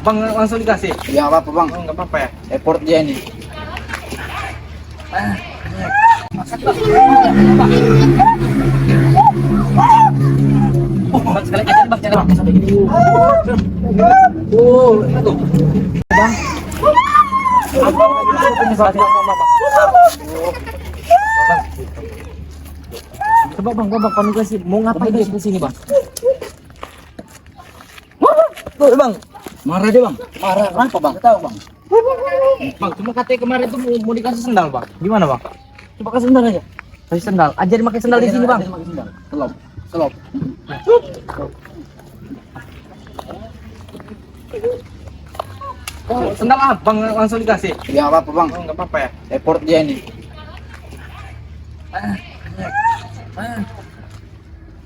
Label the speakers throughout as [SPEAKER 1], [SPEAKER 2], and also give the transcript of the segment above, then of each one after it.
[SPEAKER 1] Bang langsung dikasih.
[SPEAKER 2] Ya nggak apa-apa bang.
[SPEAKER 1] Oh, nggak apa-apa ya.
[SPEAKER 2] Effort dia nih.
[SPEAKER 1] Bang sekali aja bang, cara bang sampai gini. Itu. Bang. Coba bang, kamu kasih mau ngapain dia di sini bang?
[SPEAKER 2] Tuh bang, marah dia bang. Marah kenapa bang? Nggak tahu bang.
[SPEAKER 1] Bang, cuma katanya kemarin tuh mau dikasih sendal bang. Gimana bang?
[SPEAKER 2] Coba kasih sendal aja.
[SPEAKER 1] Kasih sendal. Ajarin pakai sendal di sini bang.
[SPEAKER 2] Ajarin pakai sendal. Selop, selop.
[SPEAKER 1] Oh, sendal bang langsung dikasih.
[SPEAKER 2] Ya nggak apa-apa bang.
[SPEAKER 1] Oh, nggak apa-apa ya.
[SPEAKER 2] Effort dia nih.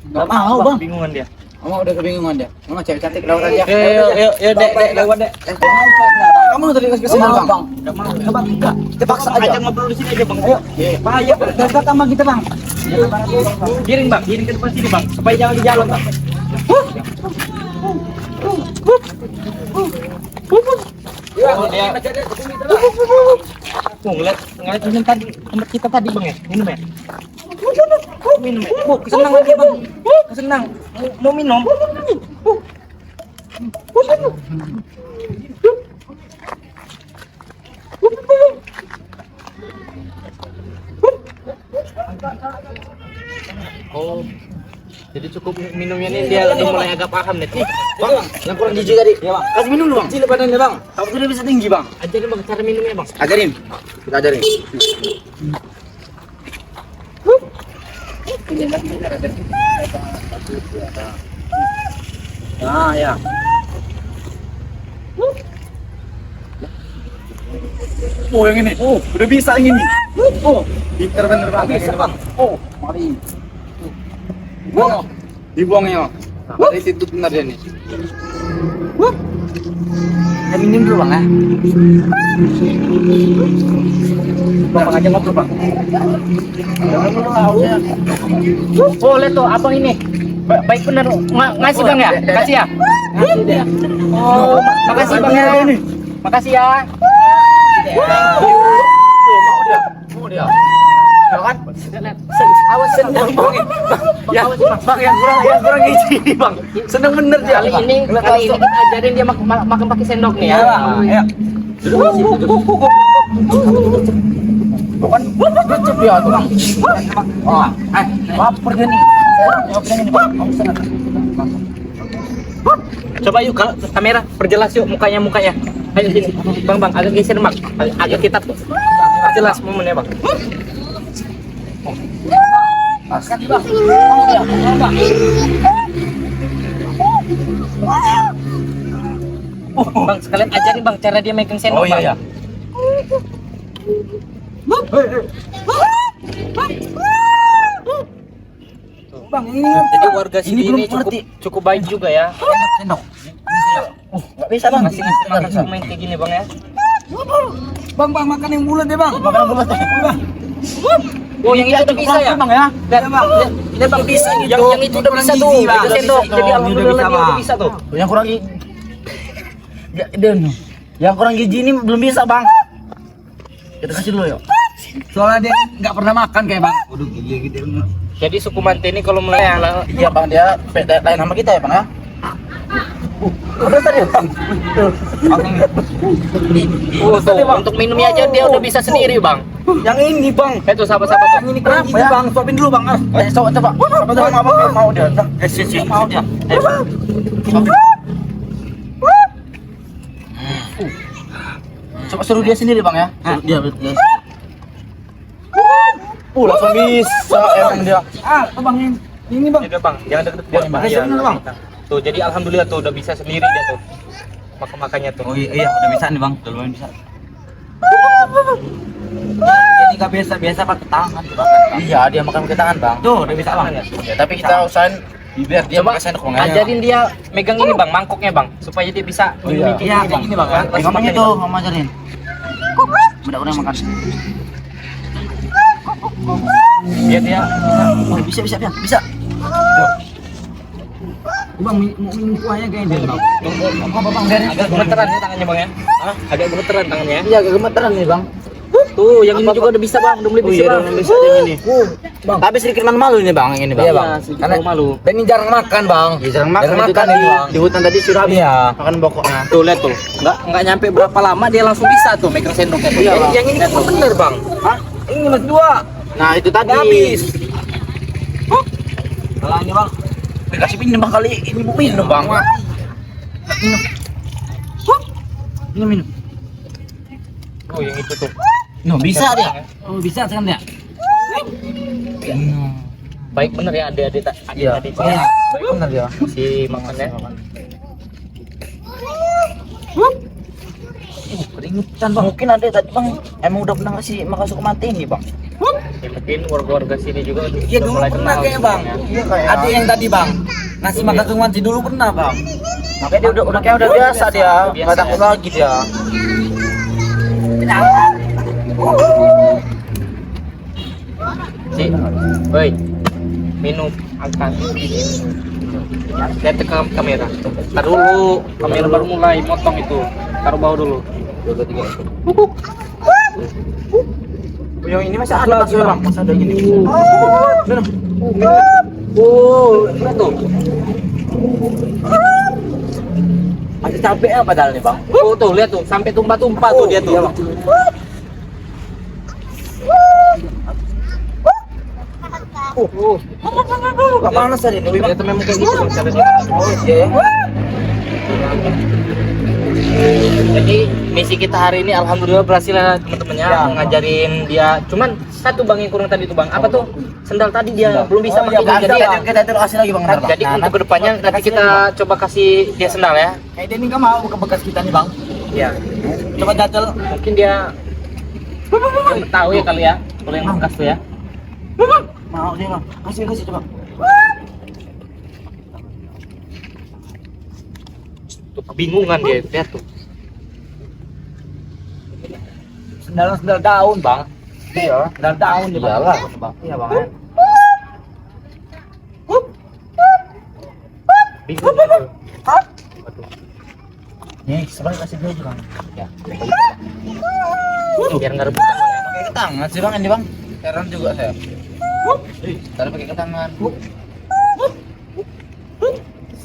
[SPEAKER 2] Nggak mau bang.
[SPEAKER 1] Bingungan dia.
[SPEAKER 2] Mama udah kebingungan dia. Mama cewek cantik lewat aja.
[SPEAKER 1] Yuk, dek, lewat dek.
[SPEAKER 2] Kamu tadi kasih sendal bang.
[SPEAKER 1] Nggak mau.
[SPEAKER 2] Coba enggak. Kita paksa aja.
[SPEAKER 1] Ajak ngobrol di sini aja bang.
[SPEAKER 2] Ayo.
[SPEAKER 1] Bahaya bang.
[SPEAKER 2] Dekat sama kita bang.
[SPEAKER 1] Giring bang, giring ke depan sini bang, supaya jangan di jalan bang. Ngeliat minum tadi, tempat kita tadi bang ya, minum ya. Minum ya. Kesenang lagi bang, kesenang. Mau minum. Oh, jadi cukup minumnya nih dia udah mulai agak paham nih.
[SPEAKER 2] Bang, yang kurang gizi tadi.
[SPEAKER 1] Ya bang,
[SPEAKER 2] Kasih minum dulu bang. Kecil badannya bang. Kamu sudah bisa tinggi bang.
[SPEAKER 1] ajarin bang cara minumnya bang.
[SPEAKER 2] Ajarin. Kita ajarin. Nah ya. Oh yang ini. Oh udah bisa yang ini. Oh pinter bener bang. Bisa bang. Oh mari. Buang. Dibuang ya. Dari situ benar dia nih. Kita minum dulu bang ya. Bang aja ngobrol bang.
[SPEAKER 1] Oh lihat tuh abang ini. Baik bener ngasih bang ya, kasih ya. Oh makasih bang ya. Makasih ya.
[SPEAKER 2] Mau dia.
[SPEAKER 1] Ya kan? Awas sendal bang.
[SPEAKER 2] Ya, bang yang kurang gizi ini bang. Seneng bener dia.
[SPEAKER 1] Kali ini kita ajarin dia makan pakai sendok nih ya.
[SPEAKER 2] Ayo. Bukan kecep ya tuh bang. Oh, lapar dia nih. Jawab dia nih bang. Kamu seneng.
[SPEAKER 1] Coba yuk kamera perjelas yuk mukanya. Ayo sini. Bang agak geser bang. Agak kita tuh. Jelas momennya bang.
[SPEAKER 2] Kasih bang.
[SPEAKER 1] Bang sekalian ajarin bang cara dia megang sendok.
[SPEAKER 2] Oh iya ya. Bang ini
[SPEAKER 1] Jadi warga sini
[SPEAKER 2] belum
[SPEAKER 1] ini
[SPEAKER 2] ngerti.
[SPEAKER 1] cukup baik juga ya.
[SPEAKER 2] Sendok. Nggak bisa bang.
[SPEAKER 1] Masih main kayak gini bang ya.
[SPEAKER 2] Bang makan yang bulat deh bang. Makan yang bulat deh.
[SPEAKER 1] Oh yang itu udah bisa ya?
[SPEAKER 2] Bang ya.
[SPEAKER 1] Lihat bang, lihat bang bisa gitu. Yang itu udah bisa tuh. Itu sendok. Jadi alhamdulillah dia udah bisa tuh.
[SPEAKER 2] Yang kurang yang kurang gizi ini belum bisa bang. Kita kasih dulu yuk. Soalnya dia nggak pernah makan kayak bang. Waduh gigi gitu.
[SPEAKER 1] Jadi suku Mante ini kalau mulai
[SPEAKER 2] Iya bang dia lain sama kita ya bang ya. Udah tadi bang.
[SPEAKER 1] Oh tuh untuk minumnya aja dia udah bisa sendiri bang.
[SPEAKER 2] Yang ini bang.
[SPEAKER 1] Itu sahabat-sahabat tuh.
[SPEAKER 2] Yang ini kenapa ya bang? Suapin dulu bang. Coba. Apa tuh mau dia? Siap mau dia. Coba suruh dia sendiri bang ya. Suruh dia. Langsung bisa emang dia. Tuh bang ini bang.
[SPEAKER 1] Udah bang, jangan deket dia
[SPEAKER 2] Bang.
[SPEAKER 1] Tuh jadi alhamdulillah tuh udah bisa sendiri dia tuh. Makannya tuh.
[SPEAKER 2] Oh iya udah bisa nih bang, udah lumayan bisa. Jadi nggak biasa pakai tangan tuh bang. Iya dia makan pakai tangan bang. Tuh udah bisa bang. Ya tapi kita usahain biar dia
[SPEAKER 1] Coba
[SPEAKER 2] pakai sendok bang.
[SPEAKER 1] ajarin dia megang ini bang, mangkoknya bang, supaya dia bisa minum
[SPEAKER 2] Iya
[SPEAKER 1] kayak
[SPEAKER 2] ini bang. Ngomongnya tuh ngomong ajarin. Udah makan.
[SPEAKER 1] Biar dia
[SPEAKER 2] bisa. Tuh.
[SPEAKER 3] Bang, mau minum kuahnya kayaknya dia, Bang.
[SPEAKER 1] Apa bang? Agak gemeteran ya tangannya bang ya? Hah? Agak gemeteran tangannya ya?
[SPEAKER 3] Iya, agak gemeteran nih, Bang.
[SPEAKER 1] Tuh, yang ini juga udah bisa bang, udah mulai bisa bang.
[SPEAKER 3] Bisa yang ini. Bang. Tapi sedikit malu ini, Bang, yang ini, Bang.
[SPEAKER 1] Iya bang, karena malu.
[SPEAKER 3] Dan ini jarang makan, Bang. Ya, jarang makan itu tadi,
[SPEAKER 1] ini,
[SPEAKER 3] Bang.
[SPEAKER 1] di hutan tadi sudah habis makan pokoknya. Tuh lihat tuh, nggak nyampe berapa lama dia langsung bisa tuh megang sendoknya tuh.
[SPEAKER 3] Iya, yang ini kan bener, Bang.
[SPEAKER 1] Hah?
[SPEAKER 3] Ini mas dua.
[SPEAKER 1] Nah itu tadi.
[SPEAKER 3] Habis. Kalau ini, Bang. Dikasih minum kali ini mau minum, Bang. Minum.
[SPEAKER 1] Oh yang itu tuh.
[SPEAKER 3] No, bisa dia. Oh, bisa kan dia?
[SPEAKER 1] Baik bener ya adik-adik tak?
[SPEAKER 3] Iya.
[SPEAKER 1] Adik
[SPEAKER 3] Iya. Baik bener ya.
[SPEAKER 1] si makannya.
[SPEAKER 3] Keringetan, Bang. Mungkin ada tadi, Bang. Emang udah pernah ngasih makan suku mati ini, Bang.
[SPEAKER 1] Ya, mungkin warga-warga sini juga
[SPEAKER 3] Iya
[SPEAKER 1] udah
[SPEAKER 3] dulu
[SPEAKER 1] mulai
[SPEAKER 3] pernah
[SPEAKER 1] kenal
[SPEAKER 3] kayaknya,
[SPEAKER 1] gitu
[SPEAKER 3] Bang.
[SPEAKER 1] ya.
[SPEAKER 3] Iya kayak. Ada yang tadi, Bang. Ngasih makan suku mati dulu pernah, Bang. Makanya dia udah kayak udah biasa dia.
[SPEAKER 1] Biasa
[SPEAKER 3] Enggak takut
[SPEAKER 1] ya.
[SPEAKER 3] lagi dia.
[SPEAKER 1] Si, woi, minum angkat. Lihat ke kamera. Tar dulu, kamera baru mulai motong itu. Taruh bawah dulu.
[SPEAKER 3] Yang ini masih ada lagi, Bang. Masih ada gini. Minum.
[SPEAKER 1] Oh, lihat tuh.
[SPEAKER 3] Masih capek ya padahal nih, Bang.
[SPEAKER 1] Oh, tuh lihat tuh, sampai tumpah-tumpah tuh dia tuh.
[SPEAKER 3] Iya, Bang. Gak panas tadi nih, Bang.
[SPEAKER 1] Ternyata memang kayak gitu Bang, caranya.
[SPEAKER 3] Oh, iya.
[SPEAKER 1] Jadi misi kita hari ini alhamdulillah berhasil ya teman-temannya
[SPEAKER 3] Ya.
[SPEAKER 1] ngajarin dia. Cuman satu bang yang kurang tadi tuh bang. Apa tuh? Sendal tadi dia belum bisa
[SPEAKER 3] Oh, iya,
[SPEAKER 1] pakai.
[SPEAKER 3] Bang.
[SPEAKER 1] Jadi ya,
[SPEAKER 3] Kita terus kasih lagi, Bang. Ntar, Bang.
[SPEAKER 1] jadi
[SPEAKER 3] Nah,
[SPEAKER 1] untuk kedepannya nanti kita coba kasih dia sendal ya.
[SPEAKER 3] kayak dia ini nggak mau ke bekas kita nih, Bang.
[SPEAKER 1] Iya.
[SPEAKER 3] Coba jajal.
[SPEAKER 1] Mungkin dia tahu ya kali ya. Kalau yang bekas tuh ya.
[SPEAKER 3] Mau dia, Bang. Kasih coba.
[SPEAKER 1] Tuh kebingungan dia lihat tuh.
[SPEAKER 3] Sendal daun, Bang. Iya, sendal daun nih, Bang. Bang. Iya, Bang.
[SPEAKER 1] Bingung. Waduh.
[SPEAKER 3] Nih, sebenarnya kasih dia aja, Bang.
[SPEAKER 1] Ya. Biar nggak rebutan bang ya.
[SPEAKER 3] Pakai ke tangan sih, Bang, ini, Bang. Heran juga saya. Tadi pakai ke tangan.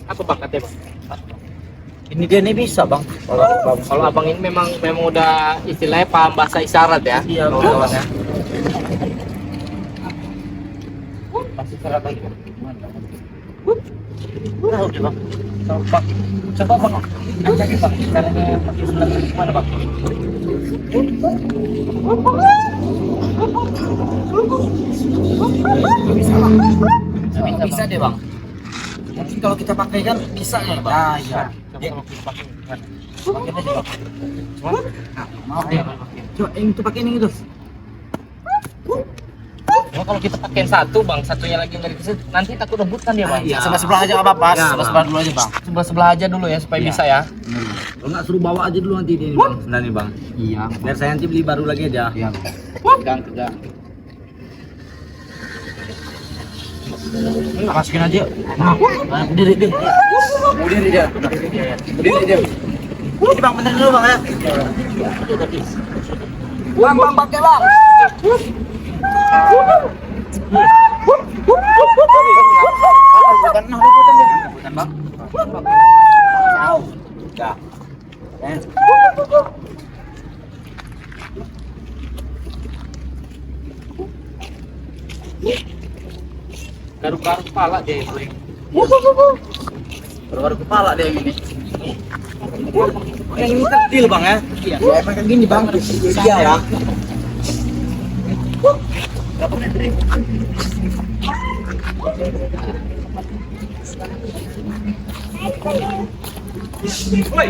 [SPEAKER 1] Apa bang katanya bang?
[SPEAKER 3] Ini dia nih bisa, Bang.
[SPEAKER 1] Kalau abang ini memang udah istilahnya paham bahasa isyarat ya.
[SPEAKER 3] Iya, Bang.
[SPEAKER 1] kawan ya.
[SPEAKER 3] Masih serat lagi. Tahu deh, Bang. Coba, Bang. Ajarin, Bang. Caranya pakai sendal gimana, Bang? Bisa, Bang. Bisa deh, Bang. Mungkin kalau kita pakai kan bisa ya, Bang. Ah, iya.
[SPEAKER 1] Coba kalau kita pakai gimana?
[SPEAKER 3] Pakai aja, Bang.
[SPEAKER 1] Cuman,
[SPEAKER 3] Maaf deh. Coba ini tuh pakai ini gitu.
[SPEAKER 1] cuma kalau kita pakai satu bang, satunya lagi nggak dikasih, nanti takut rebutan dia bang.
[SPEAKER 3] Iya, sebelah aja nggak apa-apa.
[SPEAKER 1] Ya,
[SPEAKER 3] Sebelah dulu aja, Bang.
[SPEAKER 1] Sebelah aja dulu ya supaya
[SPEAKER 3] Iya.
[SPEAKER 1] bisa ya.
[SPEAKER 3] Kalau nggak suruh bawa aja dulu nanti ini, Bang. Sendal nih, Bang. Iya. Biar saya nanti beli baru lagi aja. Iya. Tegang. Masukin aja. Nah, berdiri dia. Berdiri dia. Berdiri dia. Ini, Bang, bener dulu, Bang, ya. Bang, pakai, Bang. Bukan, Bang. Jauh. Ya.
[SPEAKER 1] Garuk-garuk kepala dia itu.
[SPEAKER 3] Baru kepala dia yang ini. Yang ini kecil, Bang, ya? Iya. Ya, emang kayak gini, Bang. Iya, ya. Woi.